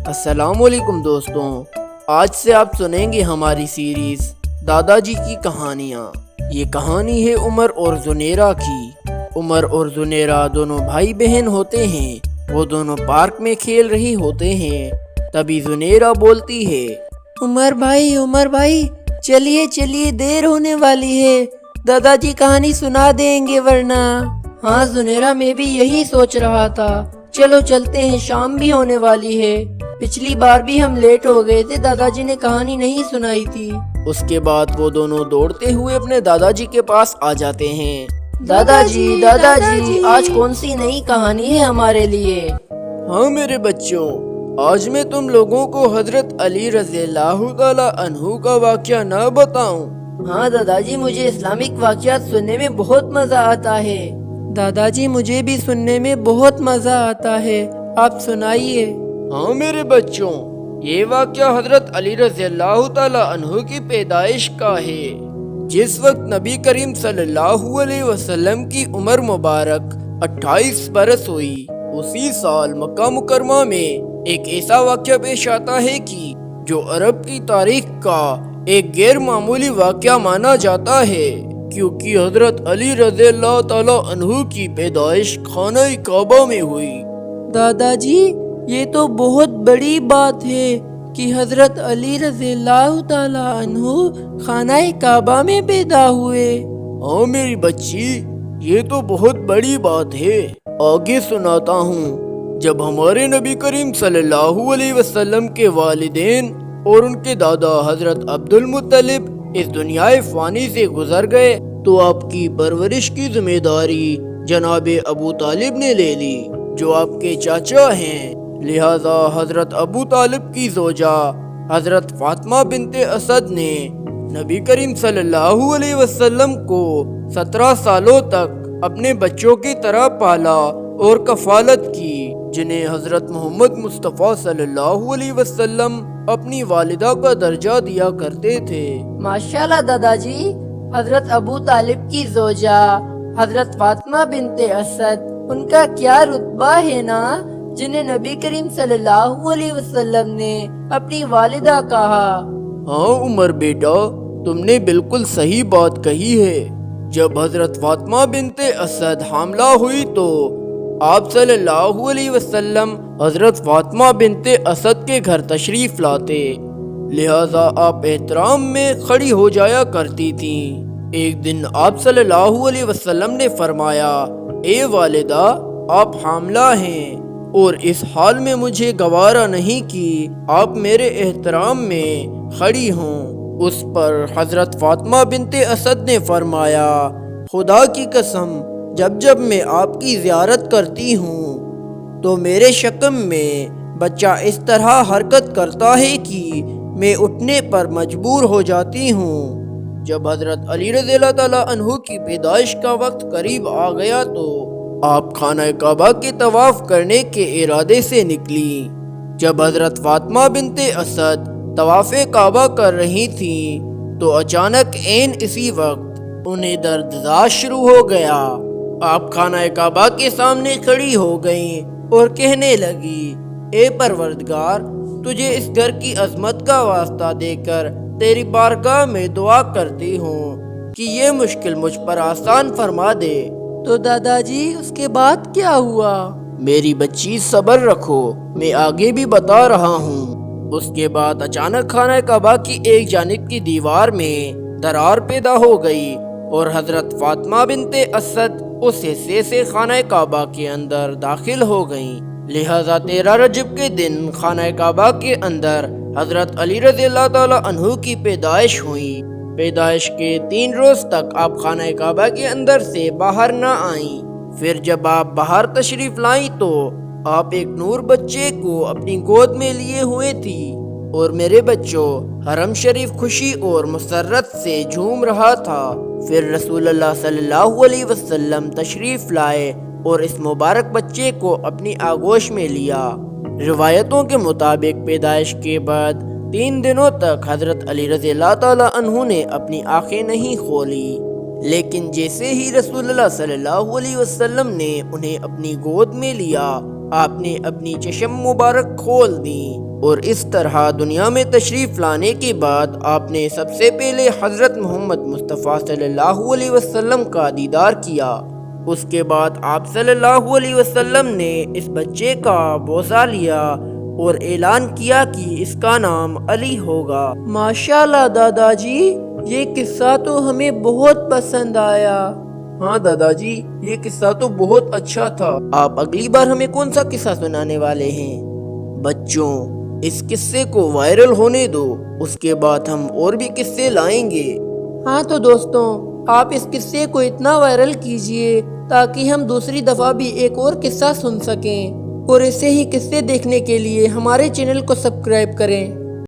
السلام علیکم دوستوں، آج سے آپ سنیں گے ہماری سیریز دادا جی کی کہانیاں۔ یہ کہانی ہے عمر اور زنیرہ کی۔ عمر اور زنیرہ دونوں بھائی بہن ہوتے ہیں۔ وہ دونوں پارک میں کھیل رہے ہوتے ہیں۔ تبھی زنیرہ بولتی ہے، عمر بھائی چلیے دیر ہونے والی ہے، دادا جی کہانی سنا دیں گے ورنہ۔ ہاں زنیرہ، میں بھی یہی سوچ رہا تھا، چلو چلتے ہیں، شام بھی ہونے والی ہے۔ پچھلی بار بھی ہم لیٹ ہو گئے تھے، دادا جی نے کہانی نہیں سنائی تھی۔ اس کے بعد وہ دونوں دوڑتے ہوئے اپنے دادا جی کے پاس آ جاتے ہیں۔ دادا جی آج کون سی نئی کہانی ہے ہمارے لیے؟ ہاں میرے بچوں، آج میں تم لوگوں کو حضرت علی رضی اللہ تعالی عنہ کا واقعہ نہ بتاؤں؟ ہاں دادا جی، مجھے اسلامک واقعات سننے میں بہت مزہ آتا ہے۔ دادا جی مجھے بھی سننے میں بہت مزہ آتا ہے، آپ سنائیے۔ ہاں میرے بچوں، یہ واقعہ حضرت علی رضی اللہ تعالی عنہ کی پیدائش کا ہے۔ جس وقت نبی کریم صلی اللہ علیہ وسلم کی عمر مبارک 28 برس ہوئی، اسی سال مکہ مکرمہ میں ایک ایسا واقعہ پیش آتا ہے کہ جو عرب کی تاریخ کا ایک غیر معمولی واقعہ مانا جاتا ہے، کیونکہ حضرت علی رضی اللہ تعالی عنہ کی پیدائش خانہ کعبہ میں ہوئی۔ دادا جی، یہ تو بہت بڑی بات ہے کہ حضرت علی رضی اللہ تعالی عنہ خانہ کعبہ میں پیدا ہوئے۔ ہاں میری بچی، یہ تو بہت بڑی بات ہے۔ آگے سناتا ہوں۔ جب ہمارے نبی کریم صلی اللہ علیہ وسلم کے والدین اور ان کے دادا حضرت عبد المطلب اس دنیا فانی سے گزر گئے تو آپ کی پرورش کی ذمہ داری جناب ابو طالب نے لے لی، جو آپ کے چاچا ہیں۔ لہذا حضرت ابو طالب کی زوجہ حضرت فاطمہ بنت اسد نے نبی کریم صلی اللہ علیہ وسلم کو 17 سالوں تک اپنے بچوں کی طرح پالا اور کفالت کی، جنہیں حضرت محمد مصطفیٰ صلی اللہ علیہ وسلم اپنی والدہ کا درجہ دیا کرتے تھے۔ ماشاءاللہ دادا جی، حضرت ابو طالب کی زوجہ حضرت فاطمہ بنت اسد، ان کا کیا رتبہ ہے نا، جنہیں نبی کریم صلی اللہ علیہ وسلم نے اپنی والدہ کہا۔ ہاں عمر بیٹا، تم نے بالکل صحیح بات کہی ہے۔ جب حضرت فاطمہ بنت اسد حاملہ ہوئی تو آپ صلی اللہ علیہ وسلم حضرت فاطمہ بنت اسد کے گھر تشریف لاتے، لہذا آپ احترام میں کھڑی ہو جایا کرتی تھیں۔ ایک دن آپ صلی اللہ علیہ وسلم نے فرمایا، اے والدہ، آپ حاملہ ہیں اور اس حال میں مجھے گوارا نہیں کہ آپ میرے احترام میں کھڑی ہوں۔ اس پر حضرت فاطمہ بنت اسد نے فرمایا، خدا کی قسم، جب میں آپ کی زیارت کرتی ہوں تو میرے شکم میں بچہ اس طرح حرکت کرتا ہے کہ میں اٹھنے پر مجبور ہو جاتی ہوں۔ جب حضرت علی رضی اللہ تعالی عنہ کی پیدائش کا وقت قریب آ گیا تو آپ خانہ کعبہ کے طواف کرنے کے ارادے سے نکلی۔ جب حضرت فاطمہ بنت اسد طواف کعبہ کر رہی تھیں تو اچانک عین اسی وقت انہیں دردزار شروع ہو گیا۔ آپ خانہ کعبہ کے سامنے کھڑی ہو گئیں اور کہنے لگی، اے پروردگار، تجھے اس گھر کی عظمت کا واسطہ دے کر تیری بارگاہ میں دعا کرتی ہوں کہ یہ مشکل مجھ پر آسان فرما دے۔ تو دادا جی، اس کے بعد کیا ہوا؟ میری بچی صبر رکھو، میں آگے بھی بتا رہا ہوں۔ اس کے بعد اچانک خانہ کعبہ کی ایک جانب کی دیوار میں درار پیدا ہو گئی اور حضرت فاطمہ بنت اسد اس حصے سے خانہ کعبہ کے اندر داخل ہو گئیں۔ لہذا 13 رجب کے دن خانہ کعبہ کے اندر حضرت علی رضی اللہ تعالی عنہ کی پیدائش ہوئی۔ پیدائش کے 3 روز تک آپ خانہ کعبہ کے اندر سے باہر نہ آئیں۔ پھر جب آپ باہر تشریف لائیں تو آپ ایک نور بچے کو اپنی گود میں لیے ہوئے تھی، اور میرے بچوں، حرم شریف خوشی اور مسرت سے جھوم رہا تھا۔ پھر رسول اللہ صلی اللہ علیہ وسلم تشریف لائے اور اس مبارک بچے کو اپنی آغوش میں لیا۔ روایتوں کے مطابق پیدائش کے بعد 3 دنوں تک حضرت علی رضی اللہ تعالی عنہ نے اپنی آنکھیں نہیں کھولی، لیکن جیسے ہی رسول اللہ صلی اللہ علیہ وسلم نے انہیں اپنی گود میں لیا آپ نے اپنی چشم مبارک کھول دی اور اس طرح دنیا میں تشریف لانے کے بعد آپ نے سب سے پہلے حضرت محمد مصطفیٰ صلی اللہ علیہ وسلم کا دیدار کیا۔ اس کے بعد آپ صلی اللہ علیہ وسلم نے اس بچے کا بوسہ لیا اور اعلان کیا کہ اس کا نام علی ہوگا۔ ماشاءاللہ دادا جی، یہ قصہ تو ہمیں بہت پسند آیا۔ ہاں دادا جی، یہ قصہ تو بہت اچھا تھا۔ آپ اگلی بار ہمیں کون سا قصہ سنانے والے ہیں؟ بچوں، اس قصے کو وائرل ہونے دو، اس کے بعد ہم اور بھی قصے لائیں گے۔ ہاں تو دوستوں، آپ اس قصے کو اتنا وائرل کیجئے تاکہ ہم دوسری دفعہ بھی ایک اور قصہ سن سکیں، اور ایسے ہی قصے دیکھنے کے لیے ہمارے چینل کو سبسکرائب کریں۔